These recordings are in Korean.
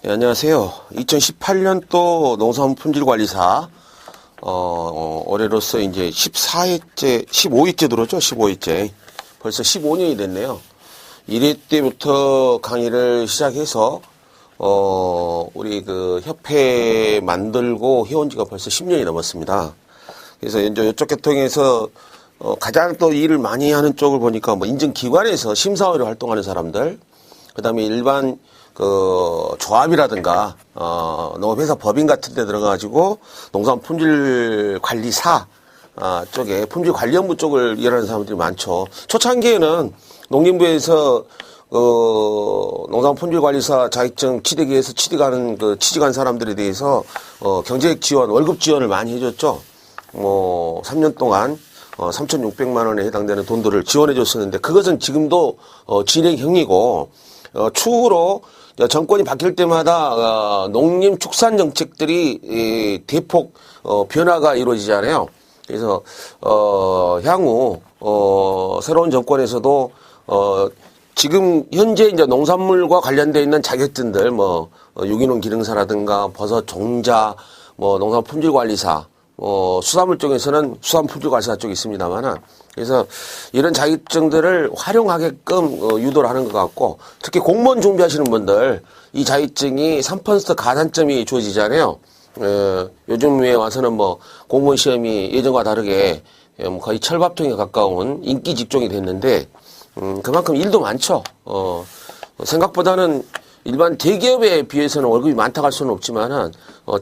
네, 안녕하세요. 2018년도 농산물 품질관리사, 올해로서 이제 14회째, 15회째 들어오죠? 15회째. 벌써 15년이 됐네요. 1회 때부터 강의를 시작해서, 우리 그 협회 만들고 해온 지가 벌써 10년이 넘었습니다. 그래서 이제 이쪽 계통에서, 가장 또 일을 많이 하는 쪽을 보니까 뭐 인증기관에서 심사위로 활동하는 사람들, 그 다음에 일반 조합이라든가, 농업회사 법인 같은 데 들어가가지고, 농산 품질관리사, 쪽에, 품질관리연부 쪽을 일하는 사람들이 많죠. 초창기에는 농림부에서, 농산 품질관리사 자격증 취득 위해서 취직한 사람들에 대해서, 경제적 지원, 월급 지원을 많이 해줬죠. 3년 동안, 3,600만 원에 해당되는 돈들을 지원해 줬었는데, 그것은 지금도, 진행형이고, 추후로 정권이 바뀔 때마다 농림축산 정책들이 대폭 변화가 이루어지잖아요. 그래서 향후 새로운 정권에서도 지금 현재 이제 농산물과 관련되어 있는 자격증들 유기농 기능사라든가 버섯 종자 농산 품질관리사 수산물 쪽에서는 수산품질관리사 쪽이 있습니다만은 그래서 이런 자격증들을 활용하게끔 유도를 하는 것 같고 특히 공무원 준비하시는 분들 이 자격증이 3% 가산점이 주어지잖아요. 요즘에 와서는 공무원 시험이 예전과 다르게 거의 철밥통에 가까운 인기 직종이 됐는데 그만큼 일도 많죠. 생각보다는 일반 대기업에 비해서는 월급이 많다고 할 수는 없지만은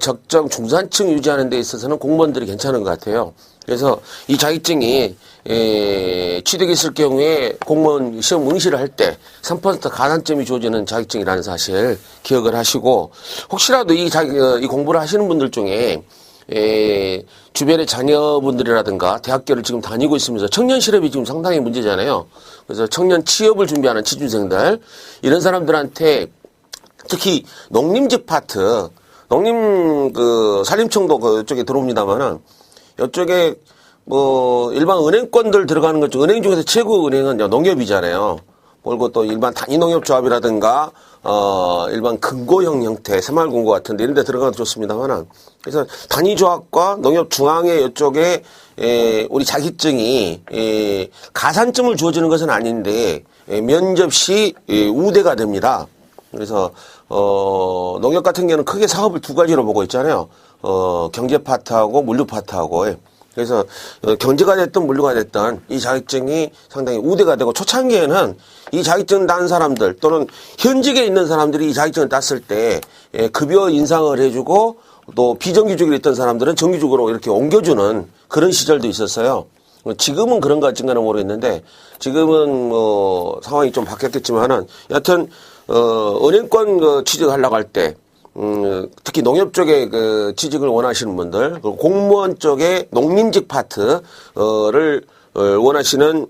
적정 중산층 유지하는 데 있어서는 공무원들이 괜찮은 것 같아요. 그래서 이 자격증이 취득했을 경우에 공무원 시험 응시를 할 때 3% 가산점이 주어지는 자격증이라는 사실 기억을 하시고 혹시라도 이 공부를 하시는 분들 중에 주변의 자녀분들이라든가 대학교를 지금 다니고 있으면서 청년 실업이 지금 상당히 문제잖아요. 그래서 청년 취업을 준비하는 취준생들 이런 사람들한테 특히 농림직 파트 산림청도 그쪽에 들어옵니다만은 이쪽에 일반 은행권들 들어가는 것 중 은행 중에서 최고 은행은 농협이잖아요. 그리고 또 일반 단위농협조합이라든가 일반 금고형 형태 새마을금고 같은 데 이런 데 들어가도 좋습니다만은 그래서 단위조합과 농협중앙회 이쪽에 우리 자격증이 가산점을 주어지는 것은 아닌데 면접 시 우대가 됩니다. 그래서 농협 같은 경우는 크게 사업을 두 가지로 보고 있잖아요. 경제 파트하고 물류 파트하고. 그래서 경제가 됐든 물류가 됐든 이 자격증이 상당히 우대가 되고 초창기에는 이 자격증 딴 사람들 또는 현직에 있는 사람들이 이 자격증을 땄을 때 급여 인상을 해주고 또 비정규직으로 있던 사람들은 정규직으로 이렇게 옮겨주는 그런 시절도 있었어요. 지금은 그런가 어쩐가는 모르겠는데 지금은 상황이 좀 바뀌었겠지만은 여하튼 은행권 취직하려고 할 때 특히 농협 쪽에 취직을 원하시는 분들, 그리고 공무원 쪽에 농림직 파트를 원하시는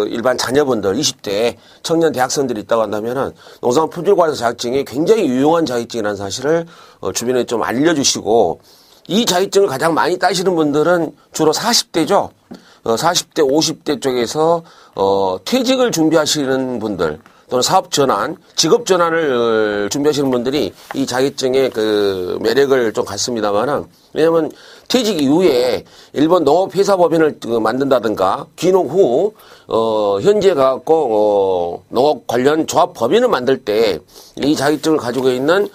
일반 자녀분들, 20대 청년 대학생들이 있다고 한다면은 농산물 품질관리사 자격증이 굉장히 유용한 자격증이라는 사실을 주변에 좀 알려주시고 이 자격증을 가장 많이 따시는 분들은 주로 40대죠. 40대, 50대 쪽에서 퇴직을 준비하시는 분들 또는 사업 전환, 직업 전환을 준비하시는 분들이 이 자격증의 매력을 좀 갖습니다만은 왜냐면 퇴직 이후에 일본 농업회사법인을 만든다든가 귀농 후 현지에 가갖고 농업 관련 조합 법인을 만들 때 이 자격증을 가지고 있는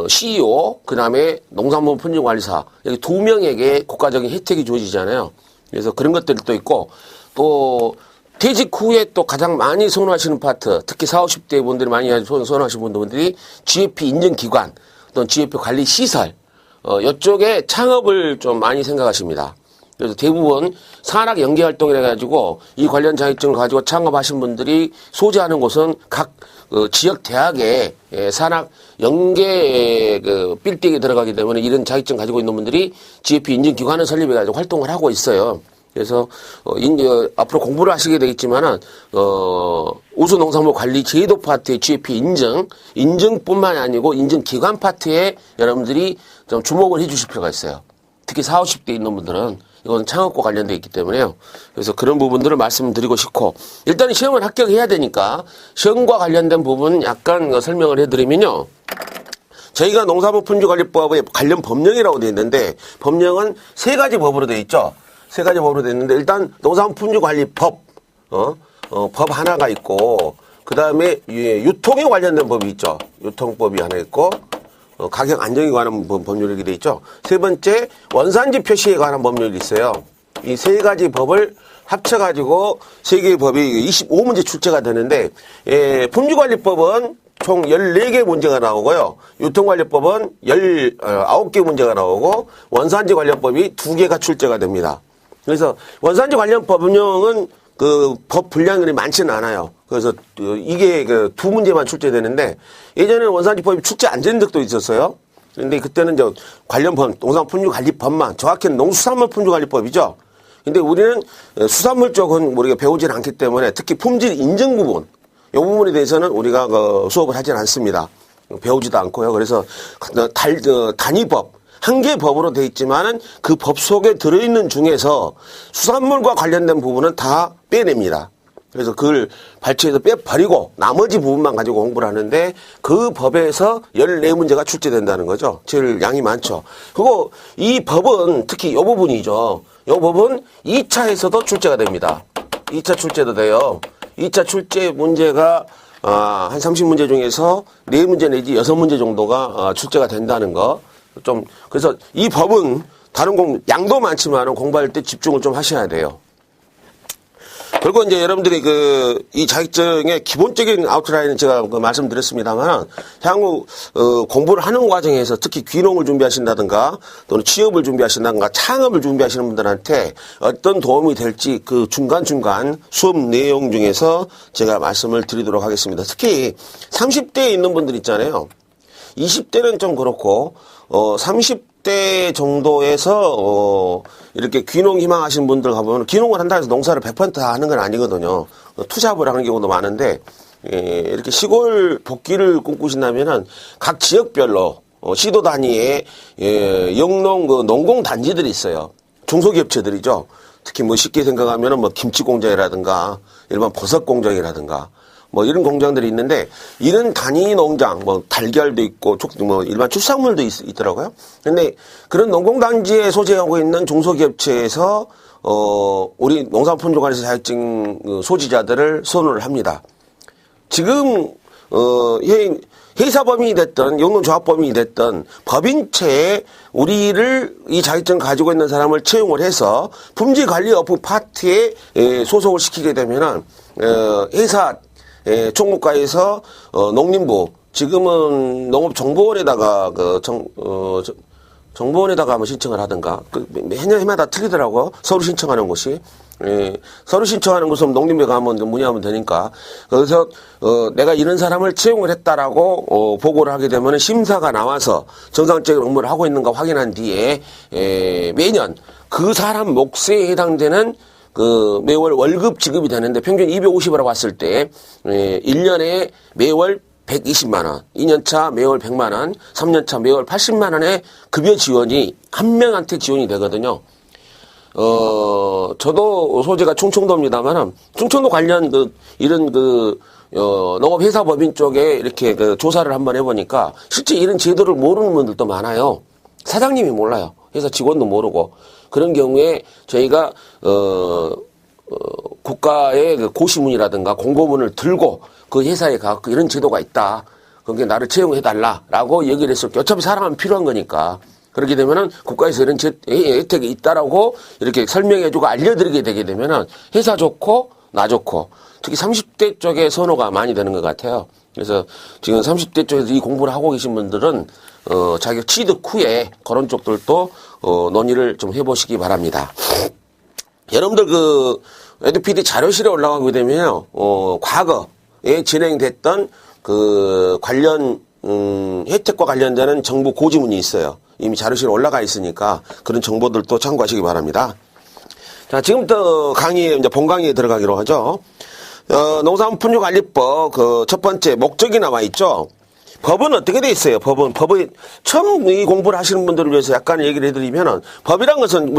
CEO 그다음에 농산물 품질관리사 여기 두 명에게 국가적인 혜택이 주어지잖아요. 그래서 그런 것들도 있고 또 퇴직 후에 또 가장 많이 선호하시는 파트, 특히 40, 50대 분들이 많이 선호하시는 분들이 GFP 인증기관, 또는 GFP 관리시설, 이쪽에 창업을 좀 많이 생각하십니다. 그래서 대부분 산학 연계활동이라 해가지고 이 관련 자격증을 가지고 창업하신 분들이 소재하는 곳은 각 지역 대학에 산학 연계 빌딩에 들어가기 때문에 이런 자격증 가지고 있는 분들이 GFP 인증기관을 설립해가지고 활동을 하고 있어요. 그래서 앞으로 공부를 하시게 되겠지만은 우수농산물 관리 제도 파트의 GFP 인증뿐만이 아니고 인증기관 파트에 여러분들이 좀 주목을 해주실 필요가 있어요. 특히 40, 50대 있는 분들은 이건 창업과 관련되어 있기 때문에요. 그래서 그런 부분들을 말씀드리고 싶고 일단은 시험을 합격해야 되니까 시험과 관련된 부분 약간 설명을 해드리면요. 저희가 농산물품질관리법의 관련 법령이라고 되어 있는데 법령은 세 가지 법으로 되어 있죠. 세 가지 법으로 되어 있는데 일단 농산물품질관리법 법 하나가 있고 그 다음에 유통에 관련된 법이 있죠. 유통법이 하나 있고 가격 안정에 관한 법률이 되어 있죠. 세 번째 원산지 표시에 관한 법률이 있어요. 이 세 가지 법을 합쳐가지고 세 개의 법이 25문제 출제가 되는데 품질관리법은 총 14개 문제가 나오고요. 유통관리법은 19개 문제가 나오고 원산지 관련법이 2개가 출제가 됩니다. 그래서 원산지 관련 법령은 그 법 분량이 많지는 않아요. 그래서 이게 그 2문제만 출제되는데 예전에는 원산지법이 출제 안 된 적도 있었어요. 근데 그때는 관련 법, 농산품질관리법만 정확히는 농수산물품질관리법이죠. 근데 우리는 수산물 쪽은 우리가 배우질 않기 때문에 특히 품질 인증 부분, 이 부분에 대해서는 우리가 수업을 하진 않습니다. 배우지도 않고요. 그래서 단위법, 한 개 법으로 되어 있지만은 그 법 속에 들어있는 중에서 수산물과 관련된 부분은 다 빼냅니다. 그래서 그걸 발췌해서 빼버리고 나머지 부분만 가지고 공부를 하는데 그 법에서 14문제가 출제된다는 거죠. 제일 양이 많죠. 그리고 이 법은 특히 이 부분이죠. 이 법은 2차에서도 출제가 됩니다. 2차 출제도 돼요. 2차 출제 문제가 한 30문제 중에서 4문제 내지 6문제 정도가 출제가 된다는 거. 그래서 이 법은 다른 양도 많지만 공부할 때 집중을 좀 하셔야 돼요. 그리고 이제 여러분들이 이 자격증의 기본적인 아웃라인은 제가 말씀드렸습니다만, 향후, 공부를 하는 과정에서 특히 귀농을 준비하신다든가, 또는 취업을 준비하신다든가, 창업을 준비하시는 분들한테 어떤 도움이 될지 그 중간중간 수업 내용 중에서 제가 말씀을 드리도록 하겠습니다. 특히 30대에 있는 분들 있잖아요. 20대는 좀 그렇고, 30대 정도에서, 이렇게 귀농 희망하시는 분들 가보면, 귀농을 한다 해서 농사를 100% 다 하는 건 아니거든요. 투잡을 하는 경우도 많은데, 이렇게 시골 복귀를 꿈꾸신다면은, 각 지역별로, 시도 단위의, 영농, 농공 단지들이 있어요. 중소기업체들이죠. 특히 쉽게 생각하면은 김치 공장이라든가, 일반 버섯 공장이라든가, 이런 공장들이 있는데, 이런 단위 농장, 달걀도 있고, 일반 축산물도 있더라고요. 근데 그런 농공단지에 소재하고 있는 중소기업체에서, 우리 농산품질관리사 자격증 소지자들을 선호를 합니다. 지금, 회사법인이 됐든, 영농조합법인이 됐든, 법인체에 우리를 이 자격증 가지고 있는 사람을 채용을 해서 품질관리업부 파트에 소속을 시키게 되면은, 회사, 총무과에서 농림부 지금은 농업정보원에다가 정보원에다가 한번 신청을 하든가 해마다 틀리더라고요. 서류 신청하는 곳이 서류 신청하는 곳은 농림부에 가면 문의하면 되니까 그래서 내가 이런 사람을 채용을 했다라고 보고를 하게 되면 심사가 나와서 정상적인 업무를 하고 있는가 확인한 뒤에 매년 그 사람 몫에 해당되는 매월 월급 지급이 되는데 평균 250이라고 봤을 때 1년에 매월 120만원, 2년차 매월 100만원, 3년차 매월 80만원의 급여 지원이 한 명한테 지원이 되거든요. 저도 소재가 충청도입니다만 충청도 관련 이런 농업회사법인 쪽에 이렇게 조사를 한번 해보니까 실제 이런 제도를 모르는 분들도 많아요. 사장님이 몰라요. 회사 직원도 모르고. 그런 경우에 저희가 국가의 고시문이라든가 공고문을 들고 그 회사에 가서 이런 제도가 있다. 거기에 나를 채용해달라라고 얘기를 했을 때 어차피 사람은 필요한 거니까. 그렇게 되면은 국가에서 이런 혜택이 있다라고 이렇게 설명해주고 알려드리게 되게 되면은 회사 좋고 나 좋고 특히 30대 쪽에 선호가 많이 되는 것 같아요. 그래서 지금 30대 쪽에서 이 공부를 하고 계신 분들은 자격 취득 후에 그런 쪽들도 논의를 좀 해보시기 바랍니다. 여러분들 에듀피디 자료실에 올라가게 되면요, 과거에 진행됐던 관련 혜택과 관련되는 정부 고지문이 있어요. 이미 자료실에 올라가 있으니까 그런 정보들도 참고하시기 바랍니다. 자, 지금부터 강의에 이제 본 강의에 들어가기로 하죠. 농산품질관리법 첫 번째 목적이 나와 있죠. 법은 어떻게 돼 있어요? 법이 처음 이 공부를 하시는 분들을 위해서 약간 얘기를 해드리면은 법이란 것은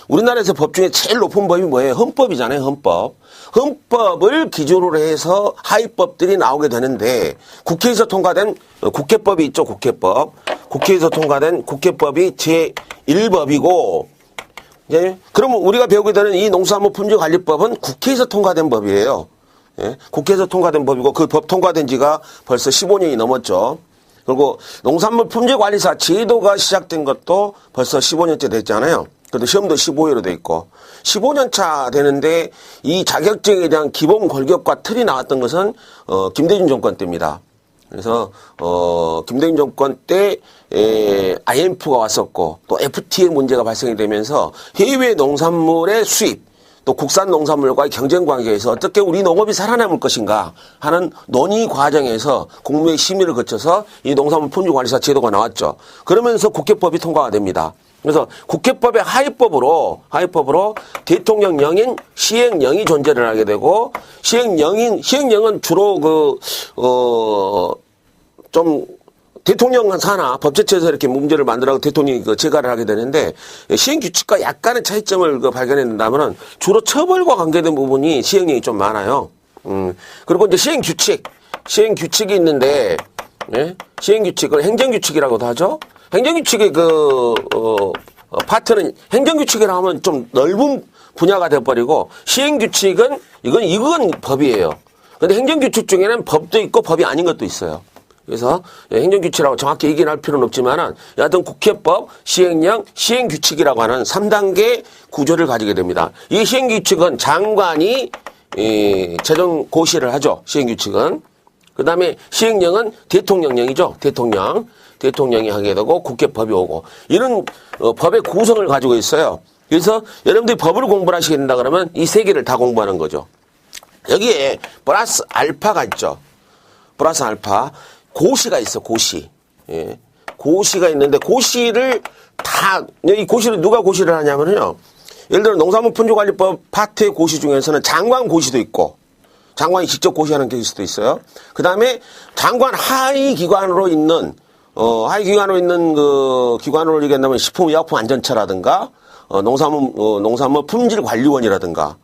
우리나라에서 법 중에 제일 높은 법이 뭐예요? 헌법이잖아요, 헌법. 헌법을 기준으로 해서 하위법들이 나오게 되는데 국회에서 통과된 국회법이 있죠, 국회법. 국회에서 통과된 국회법이 제1법이고 예? 그러면 우리가 배우게 되는 이 농수산물품질관리법은 국회에서 통과된 법이에요. 예? 국회에서 통과된 법이고 그 법 통과된 지가 벌써 15년이 넘었죠. 그리고 농산물품질관리사 제도가 시작된 것도 벌써 15년째 됐잖아요. 그래도 시험도 15회로 돼 있고 15년 차 되는데 이 자격증에 대한 기본 골격과 틀이 나왔던 것은 김대중 정권 때입니다. 그래서 김대중 정권 때 IMF가 왔었고 또 FTA 문제가 발생이 되면서 해외 농산물의 수입 또 국산 농산물과의 경쟁 관계에서 어떻게 우리 농업이 살아남을 것인가 하는 논의 과정에서 국무회의 심의를 거쳐서 이 농산물 품질관리사 제도가 나왔죠. 그러면서 국회법이 통과가 됩니다. 그래서 국회법의 하위법으로 대통령 영인, 시행령이 존재를 하게 되고 시행령은 주로 좀 대통령 산하 법제처에서 이렇게 문제를 만들어서 대통령이 제가를 하게 되는데 시행규칙과 약간의 차이점을 발견했다면은 주로 처벌과 관계된 부분이 시행령이 좀 많아요. 그리고 이제 시행규칙이 있는데, 예? 시행규칙을 행정규칙이라고도 하죠. 행정규칙의 파트는 행정규칙이라 하면 좀 넓은 분야가 돼버리고 시행규칙은 이건 법이에요. 근데 행정규칙 중에는 법도 있고 법이 아닌 것도 있어요. 그래서 행정규칙이라고 정확히 얘기는 할 필요는 없지만은 여하튼 국회법, 시행령, 시행규칙이라고 하는 3단계 구조를 가지게 됩니다. 이 시행규칙은 장관이 재정 고시를 하죠. 시행규칙은. 그 다음에 시행령은 대통령령이죠. 대통령이 하게 되고 국회법이 오고 이런 법의 구성을 가지고 있어요. 그래서 여러분들이 법을 공부를 하시게 된다 그러면 이 세 개를 다 공부하는 거죠. 여기에 플러스 알파가 있죠. 플러스 알파. 고시가 있어, 고시. 예. 고시가 있는데, 이 고시를 누가 고시를 하냐면요. 예를 들어 농산물품질관리법 파트의 고시 중에서는 장관 고시도 있고, 장관이 직접 고시하는 케이스도 있어요. 그 다음에 장관 하위 기관으로 있는 그 기관으로 얘기한다면 식품의약품안전처라든가, 농산물 품질관리원이라든가,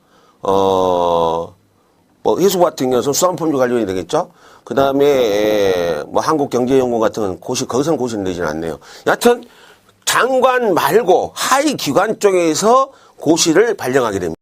해수부 같은 경우는 수산품질관리원이 되겠죠. 그 다음에 한국경제연구원 같은 거기서는 고시는 되지는 않네요. 여하튼 장관 말고 하위 기관 쪽에서 고시를 발령하게 됩니다.